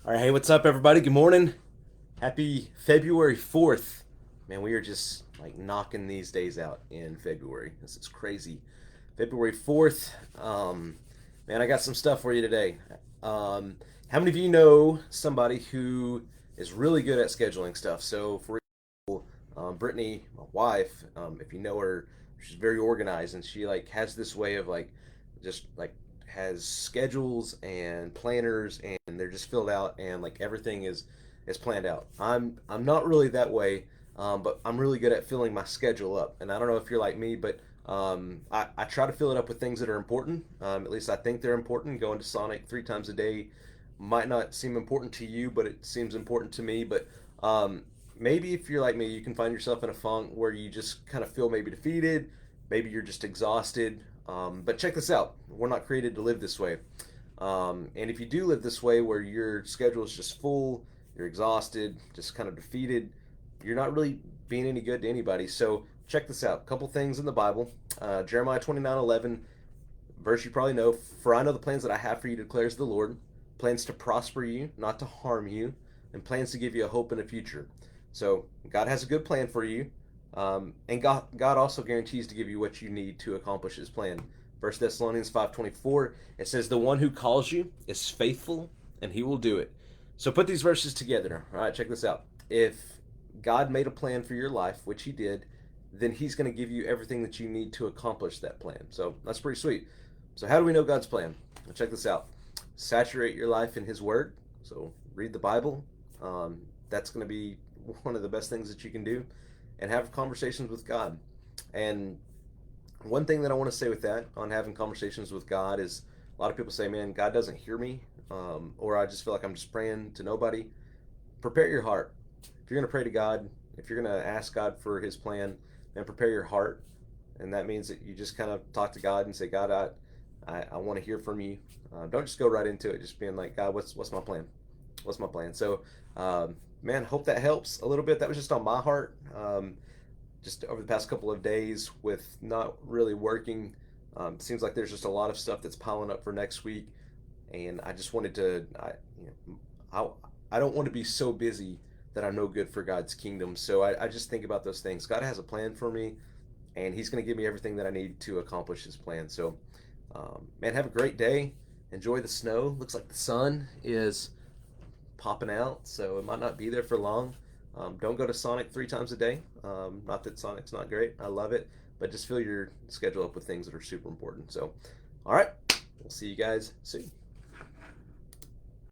All right, hey, what's up, everybody? Good morning. Happy February 4th. Man, we are just like knocking these days out in February. This is crazy. February 4th. Man, I got some stuff for you today. How many of you know somebody who is really good at scheduling stuff? So, for example, Brittany, my wife, if you know her, she's very organized and she like has this way of like just like has schedules and planners and they're just filled out and like everything is planned out. I'm not really that way, but I'm really good at filling my schedule up. And I don't know if you're like me, but I try to fill it up with things that are important. At least I think they're important. Going to Sonic 3 times a day might not seem important to you, but it seems important to me. But maybe if you're like me, you can find yourself in a funk where you just kind of feel maybe defeated. Maybe you're just exhausted. But check this out. We're not created to live this way. And if you do live this way where your schedule is just full, you're exhausted, just kind of defeated, you're not really being any good to anybody. So check this out. A couple things in the Bible. Jeremiah 29:11, verse you probably know. For I know the plans that I have for you, declares the Lord. Plans to prosper you, not to harm you, and plans to give you a hope and a future. So God has a good plan for you. And God also guarantees to give you what you need to accomplish his plan. 1 Thessalonians 5:24, it says, the one who calls you is faithful and he will do it. So put these verses together. All right, check this out. If God made a plan for your life, which he did, then he's going to give you everything that you need to accomplish that plan. So that's pretty sweet. So how do we know God's plan? Well, check this out. Saturate your life in his word. So read the Bible. That's going to be one of the best things that you can do, and have conversations with God. And one thing that I want to say with that, on having conversations with God, is a lot of people say, man, God doesn't hear me, or I just feel like I'm just praying to nobody. Prepare your heart. If you're going to pray to God, if you're going to ask God for his plan, then prepare your heart. And that means that you just kind of talk to God and say, God, I want to hear from you. Don't just go right into it, just being like, God, what's my plan? What's my plan? So, man, hope that helps a little bit. That was just on my heart. Just over the past couple of days with not really working, seems like there's just a lot of stuff that's piling up for next week, and I just wanted to, you know, I don't want to be so busy that I'm no good for God's kingdom. So I just think about those things. God has a plan for me, and He's going to give me everything that I need to accomplish His plan. So, man, have a great day. Enjoy the snow. Looks like the sun is popping out, so it might not be there for long. Don't go to Sonic 3 times a day. Not that Sonic's not great, I love it, but just fill your schedule up with things that are super important. So, all right, we'll see you guys soon.